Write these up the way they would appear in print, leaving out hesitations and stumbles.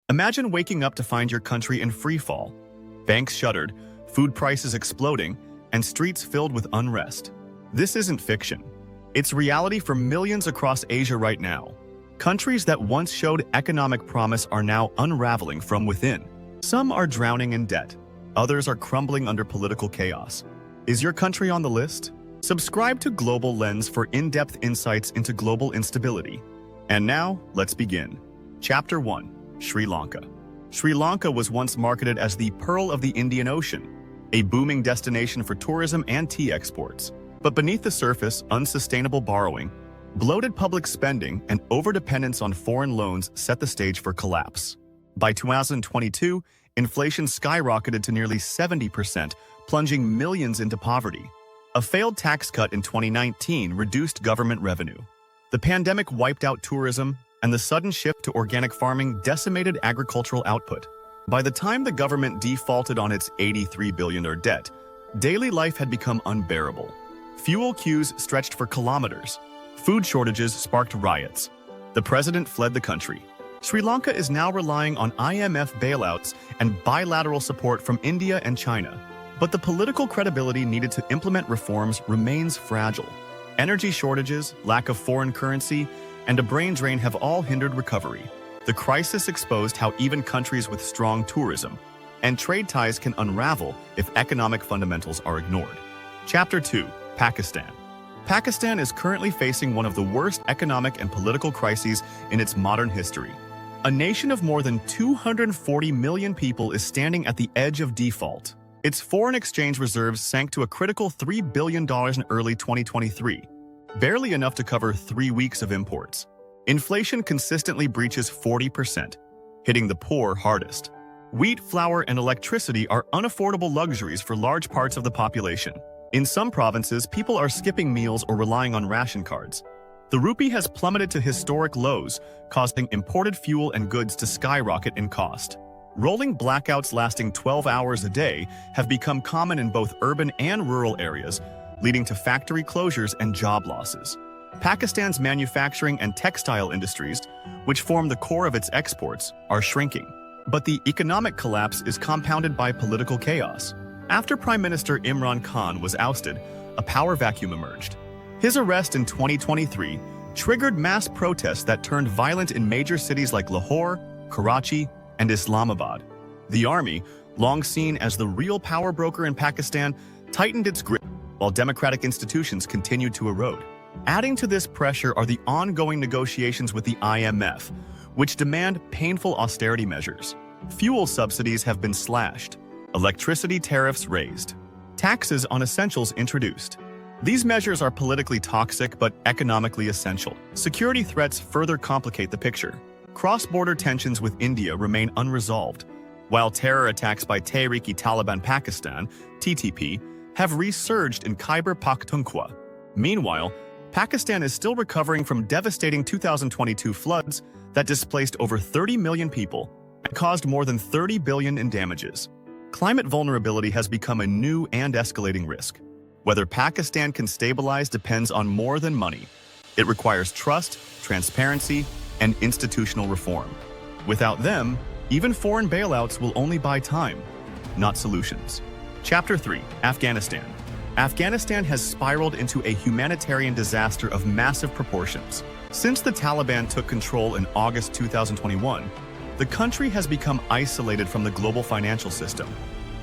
Imagine waking up to find your country in freefall. Banks shuttered, food prices exploding, and streets filled with unrest. This isn't fiction. It's reality for millions across Asia right now. Countries that once showed economic promise are now unraveling from within. Some are drowning in debt. Others are crumbling under political chaos. Is your country on the list? Subscribe to Global Lens for in-depth insights into global instability. And now, let's begin. Chapter 1. Sri Lanka. Sri Lanka was once marketed as the Pearl of the Indian Ocean, a booming destination for tourism and tea exports. But beneath the surface, unsustainable borrowing, bloated public spending, and overdependence on foreign loans set the stage for collapse. By 2022, inflation skyrocketed to nearly 70%, plunging millions into poverty. A failed tax cut in 2019 reduced government revenue. The pandemic wiped out tourism, and the sudden shift to organic farming decimated agricultural output. By the time the government defaulted on its $83 billion debt, daily life had become unbearable. Fuel queues stretched for kilometers. Food shortages sparked riots. The president fled the country. Sri Lanka is now relying on IMF bailouts and bilateral support from India and China. But the political credibility needed to implement reforms remains fragile. Energy shortages, lack of foreign currency, and a brain drain have all hindered recovery. The crisis exposed how even countries with strong tourism and trade ties can unravel if economic fundamentals are ignored. Chapter 2. Pakistan. Pakistan is currently facing one of the worst economic and political crises in its modern history. A nation of more than 240 million people is standing at the edge of default. Its foreign exchange reserves sank to a critical $3 billion in early 2023, barely enough to cover 3 weeks of imports. Inflation consistently breaches 40%, hitting the poor hardest. Wheat, flour, and electricity are unaffordable luxuries for large parts of the population. In some provinces, people are skipping meals or relying on ration cards. The rupee has plummeted to historic lows, causing imported fuel and goods to skyrocket in cost. Rolling blackouts lasting 12 hours a day have become common in both urban and rural areas, leading to factory closures and job losses. Pakistan's manufacturing and textile industries, which form the core of its exports, are shrinking. But the economic collapse is compounded by political chaos. After Prime Minister Imran Khan was ousted, a power vacuum emerged. His arrest in 2023 triggered mass protests that turned violent in major cities like Lahore, Karachi, and Islamabad. The army, long seen as the real power broker in Pakistan, tightened its grip, while democratic institutions continued to erode. Adding to this pressure are the ongoing negotiations with the IMF, which demand painful austerity measures. Fuel subsidies have been slashed, electricity tariffs raised, taxes on essentials introduced. These measures are politically toxic but economically essential. Security threats further complicate the picture. Cross-border tensions with India remain unresolved, while terror attacks by Tehreek-e-Taliban Pakistan (TTP) have resurged in Khyber Pakhtunkhwa. Meanwhile, Pakistan is still recovering from devastating 2022 floods that displaced over 30 million people and caused more than $30 billion in damages. Climate vulnerability has become a new and escalating risk. Whether Pakistan can stabilize depends on more than money. It requires trust, transparency, and institutional reform. Without them, even foreign bailouts will only buy time, not solutions. Chapter 3. Afghanistan. Afghanistan has spiraled into a humanitarian disaster of massive proportions. Since the Taliban took control in August 2021, the country has become isolated from the global financial system.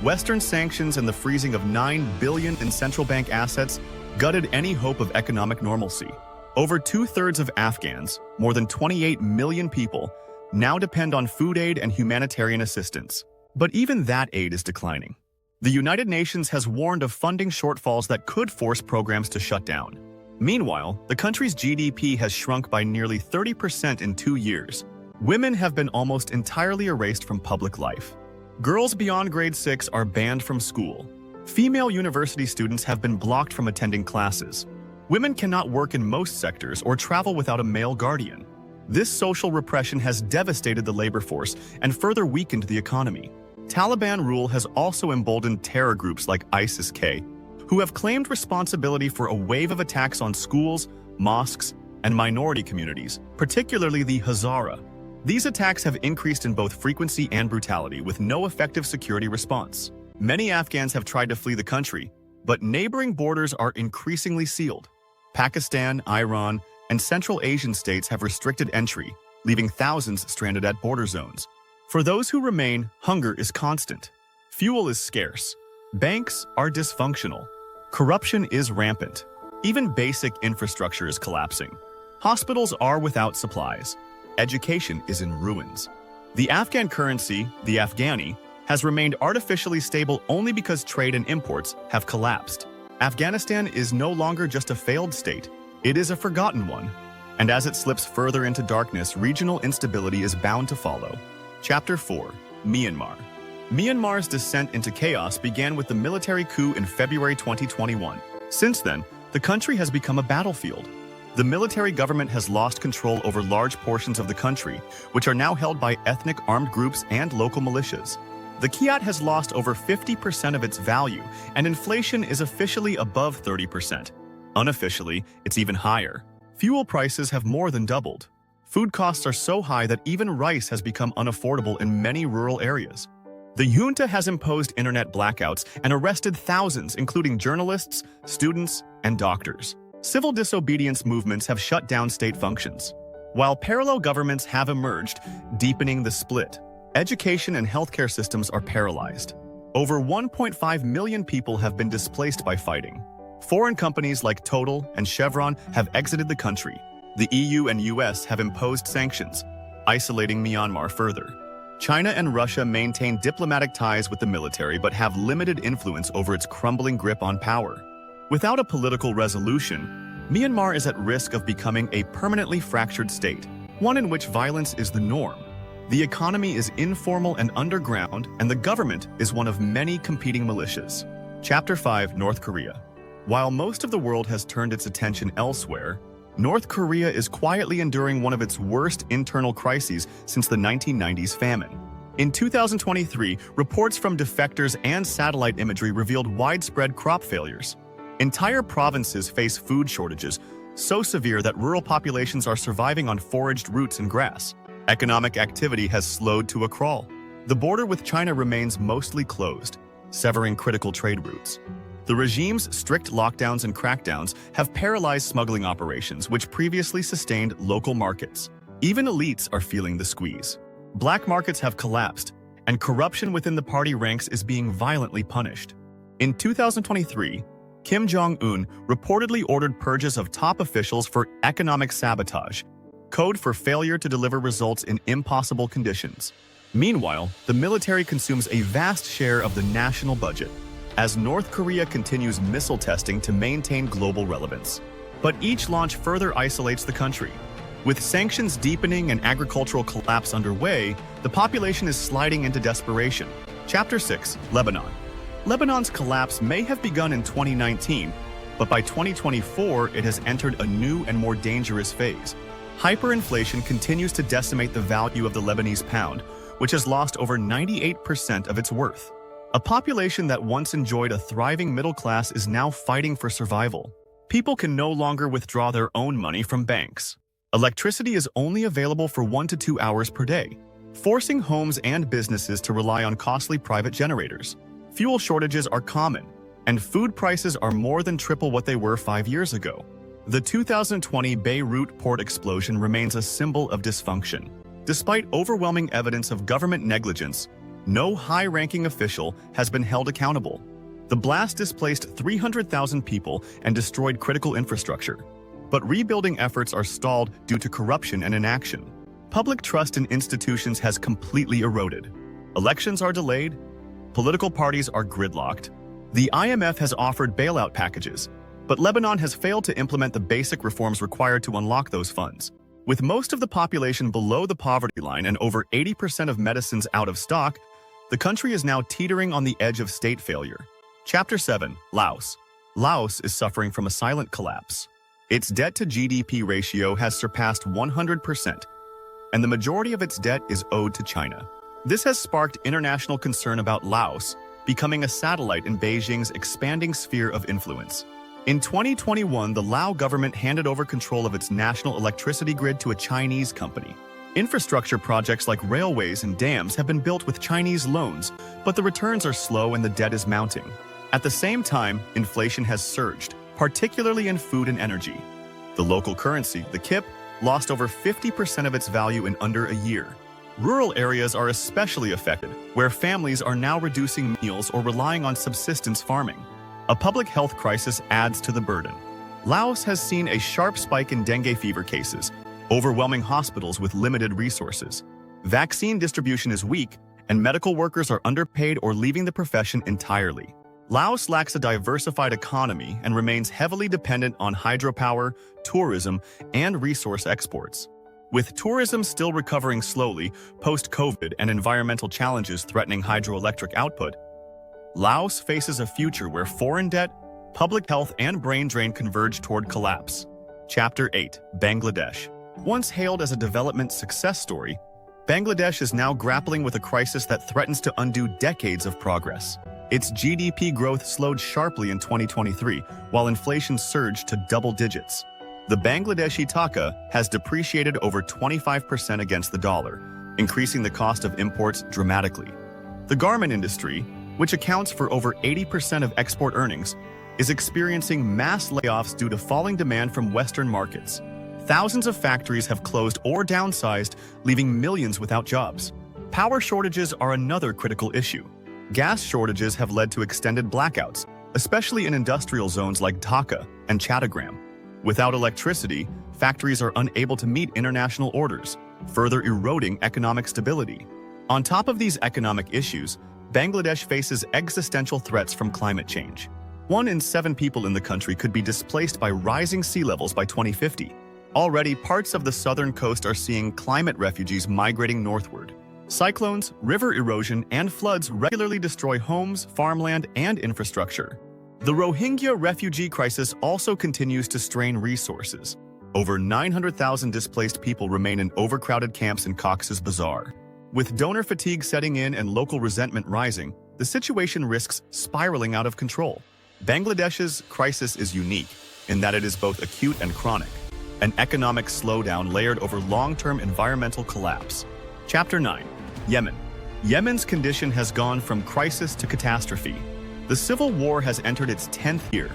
Western sanctions and the freezing of $9 billion in central bank assets gutted any hope of economic normalcy. Over two-thirds of Afghans, more than 28 million people, now depend on food aid and humanitarian assistance. But even that aid is declining. The United Nations has warned of funding shortfalls that could force programs to shut down. Meanwhile, the country's GDP has shrunk by nearly 30% in 2 years. Women have been almost entirely erased from public life. Girls beyond grade 6 are banned from school. Female university students have been blocked from attending classes. Women cannot work in most sectors or travel without a male guardian. This social repression has devastated the labor force and further weakened the economy. Taliban rule has also emboldened terror groups like ISIS-K, who have claimed responsibility for a wave of attacks on schools, mosques, and minority communities, particularly the Hazara. These attacks have increased in both frequency and brutality with no effective security response. Many Afghans have tried to flee the country, but neighboring borders are increasingly sealed. Pakistan, Iran, and Central Asian states have restricted entry, leaving thousands stranded at border zones. For those who remain, hunger is constant. Fuel is scarce. Banks are dysfunctional. Corruption is rampant. Even basic infrastructure is collapsing. Hospitals are without supplies. Education is in ruins. The Afghan currency, the Afghani, has remained artificially stable only because trade and imports have collapsed. Afghanistan is no longer just a failed state, it is a forgotten one. And as it slips further into darkness, regional instability is bound to follow. Chapter 4. Myanmar. Myanmar's descent into chaos began with the military coup in February 2021. Since then, the country has become a battlefield. The military government has lost control over large portions of the country, which are now held by ethnic armed groups and local militias. The kyat has lost over 50% of its value, and inflation is officially above 30%. Unofficially, it's even higher. Fuel prices have more than doubled. Food costs are so high that even rice has become unaffordable in many rural areas. The junta has imposed internet blackouts and arrested thousands, including journalists, students, and doctors. Civil disobedience movements have shut down state functions. While parallel governments have emerged, deepening the split, education and healthcare systems are paralyzed. Over 1.5 million people have been displaced by fighting. Foreign companies like Total and Chevron have exited the country. The EU and US have imposed sanctions, isolating Myanmar further. China and Russia maintain diplomatic ties with the military but have limited influence over its crumbling grip on power. Without a political resolution, Myanmar is at risk of becoming a permanently fractured state, one in which violence is the norm. The economy is informal and underground, and the government is one of many competing militias. Chapter 5. North Korea. While most of the world has turned its attention elsewhere, North Korea is quietly enduring one of its worst internal crises since the 1990s famine. In 2023, reports from defectors and satellite imagery revealed widespread crop failures. Entire provinces face food shortages, so severe that rural populations are surviving on foraged roots and grass. Economic activity has slowed to a crawl. The border with China remains mostly closed, severing critical trade routes. The regime's strict lockdowns and crackdowns have paralyzed smuggling operations, which previously sustained local markets. Even elites are feeling the squeeze. Black markets have collapsed, and corruption within the party ranks is being violently punished. In 2023, Kim Jong-un reportedly ordered purges of top officials for economic sabotage, code for failure to deliver results in impossible conditions. Meanwhile, the military consumes a vast share of the national budget, as North Korea continues missile testing to maintain global relevance. But each launch further isolates the country. With sanctions deepening and agricultural collapse underway, the population is sliding into desperation. Chapter 6. Lebanon. Lebanon's collapse may have begun in 2019, but by 2024 it has entered a new and more dangerous phase. Hyperinflation continues to decimate the value of the Lebanese pound, which has lost over 98% of its worth. A population that once enjoyed a thriving middle class is now fighting for survival. People can no longer withdraw their own money from banks. Electricity is only available for 1 to 2 hours per day, forcing homes and businesses to rely on costly private generators. Fuel shortages are common, and food prices are more than triple what they were 5 years ago. The 2020 Beirut port explosion remains a symbol of dysfunction. Despite overwhelming evidence of government negligence, no high-ranking official has been held accountable. The blast displaced 300,000 people and destroyed critical infrastructure. But rebuilding efforts are stalled due to corruption and inaction. Public trust in institutions has completely eroded. Elections are delayed. Political parties are gridlocked. The IMF has offered bailout packages, but Lebanon has failed to implement the basic reforms required to unlock those funds. With most of the population below the poverty line and over 80% of medicines out of stock, the country is now teetering on the edge of state failure. Chapter 7. Laos. Laos is suffering from a silent collapse. Its debt-to-GDP ratio has surpassed 100%, and the majority of its debt is owed to China. This has sparked international concern about Laos becoming a satellite in Beijing's expanding sphere of influence. In 2021, the Lao government handed over control of its national electricity grid to a Chinese company. Infrastructure projects like railways and dams have been built with Chinese loans, but the returns are slow and the debt is mounting. At the same time, inflation has surged, particularly in food and energy. The local currency, the kip, lost over 50% of its value in under a year. Rural areas are especially affected, where families are now reducing meals or relying on subsistence farming. A public health crisis adds to the burden. Laos has seen a sharp spike in dengue fever cases, overwhelming hospitals with limited resources. Vaccine distribution is weak, and medical workers are underpaid or leaving the profession entirely. Laos lacks a diversified economy and remains heavily dependent on hydropower, tourism, and resource exports. With tourism still recovering slowly post-COVID and environmental challenges threatening hydroelectric output, Laos faces a future where foreign debt, public health, and brain drain converge toward collapse. Chapter 8: Bangladesh. Once hailed as a development success story, Bangladesh is now grappling with a crisis that threatens to undo decades of progress. Its GDP growth slowed sharply in 2023, while inflation surged to double digits. The Bangladeshi taka has depreciated over 25% against the dollar, increasing the cost of imports dramatically. The garment industry, which accounts for over 80% of export earnings, is experiencing mass layoffs due to falling demand from Western markets. Thousands of factories have closed or downsized, leaving millions without jobs. Power shortages are another critical issue. Gas shortages have led to extended blackouts, especially in industrial zones like Dhaka and Chattogram. Without electricity, factories are unable to meet international orders, further eroding economic stability. On top of these economic issues, Bangladesh faces existential threats from climate change. 1 in 7 people in the country could be displaced by rising sea levels by 2050. Already, parts of the southern coast are seeing climate refugees migrating northward. Cyclones, river erosion, and floods regularly destroy homes, farmland, and infrastructure. The Rohingya refugee crisis also continues to strain resources. Over 900,000 displaced people remain in overcrowded camps in Cox's Bazar. With donor fatigue setting in and local resentment rising, the situation risks spiraling out of control. Bangladesh's crisis is unique in that it is both acute and chronic, an economic slowdown layered over long-term environmental collapse. Chapter 9: Yemen. Yemen's condition has gone from crisis to catastrophe. The civil war has entered its 10th year,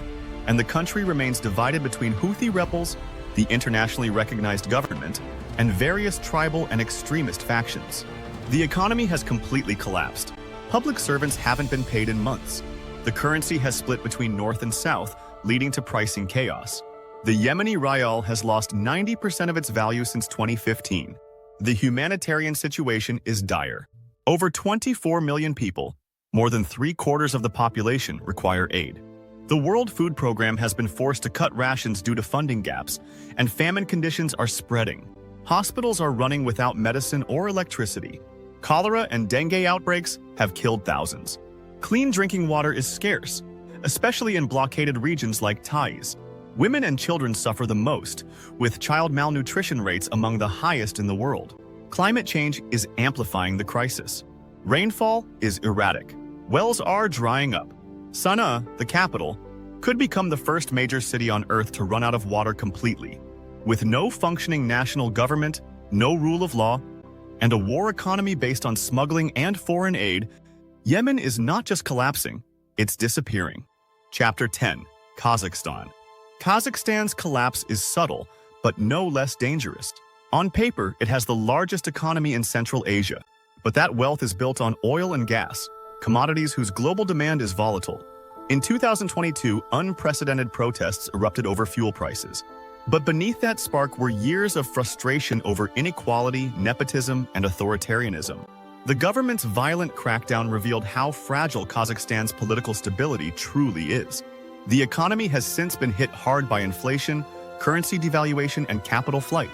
and the country remains divided between Houthi rebels, the internationally recognized government, and various tribal and extremist factions. The economy has completely collapsed. Public servants haven't been paid in months. The currency has split between north and south, leading to pricing chaos. The Yemeni rial has lost 90% of its value since 2015. The humanitarian situation is dire. Over 24 million people, more than 3/4 of the population, require aid. The World Food Program has been forced to cut rations due to funding gaps, and famine conditions are spreading. Hospitals are running without medicine or electricity. Cholera and dengue outbreaks have killed thousands. Clean drinking water is scarce, especially in blockaded regions like Taiz. Women and children suffer the most, with child malnutrition rates among the highest in the world. Climate change is amplifying the crisis. Rainfall is erratic. Wells are drying up. Sana'a, the capital, could become the first major city on Earth to run out of water completely. With no functioning national government, no rule of law, and a war economy based on smuggling and foreign aid, Yemen is not just collapsing, it's disappearing. Chapter 10: Kazakhstan. Kazakhstan's collapse is subtle, but no less dangerous. On paper, it has the largest economy in Central Asia, but that wealth is built on oil and gas, commodities whose global demand is volatile. In 2022, unprecedented protests erupted over fuel prices. But beneath that spark were years of frustration over inequality, nepotism, and authoritarianism. The government's violent crackdown revealed how fragile Kazakhstan's political stability truly is. The economy has since been hit hard by inflation, currency devaluation, and capital flight.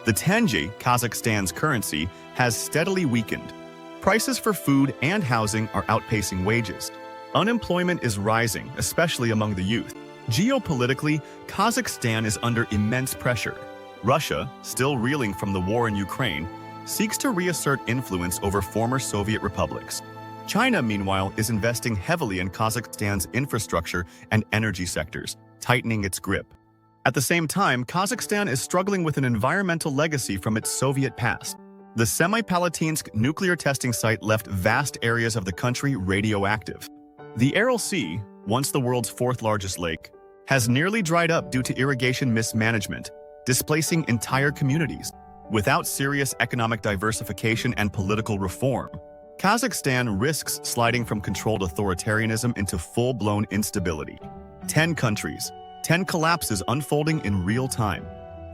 The tenge, Kazakhstan's currency, has steadily weakened. Prices for food and housing are outpacing wages. Unemployment is rising, especially among the youth. Geopolitically, Kazakhstan is under immense pressure. Russia, still reeling from the war in Ukraine, seeks to reassert influence over former Soviet republics. China, meanwhile, is investing heavily in Kazakhstan's infrastructure and energy sectors, tightening its grip. At the same time, Kazakhstan is struggling with an environmental legacy from its Soviet past. The Semipalatinsk nuclear testing site left vast areas of the country radioactive. The Aral Sea, once the world's fourth-largest lake, has nearly dried up due to irrigation mismanagement, displacing entire communities. Without serious economic diversification and political reform, Kazakhstan risks sliding from controlled authoritarianism into full-blown instability. 10 countries, 10 collapses unfolding in real time.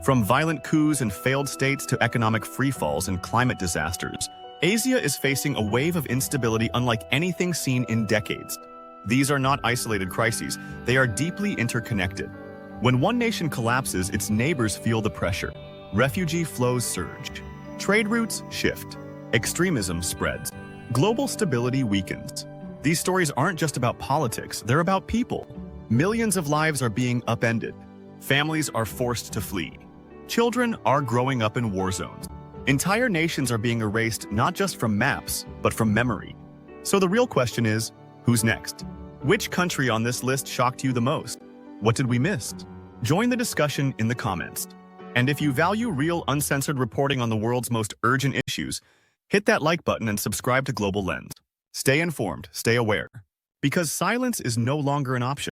From violent coups and failed states to economic freefalls and climate disasters, Asia is facing a wave of instability unlike anything seen in decades. These are not isolated crises, they are deeply interconnected. When one nation collapses, its neighbors feel the pressure. Refugee flows surge. Trade routes shift. Extremism spreads. Global stability weakens. These stories aren't just about politics, they're about people. Millions of lives are being upended. Families are forced to flee. Children are growing up in war zones. Entire nations are being erased not just from maps, but from memory. So the real question is, who's next? Which country on this list shocked you the most? What did we miss? Join the discussion in the comments. And if you value real, uncensored reporting on the world's most urgent issues, hit that like button and subscribe to Global Lens. Stay informed, stay aware. Because silence is no longer an option.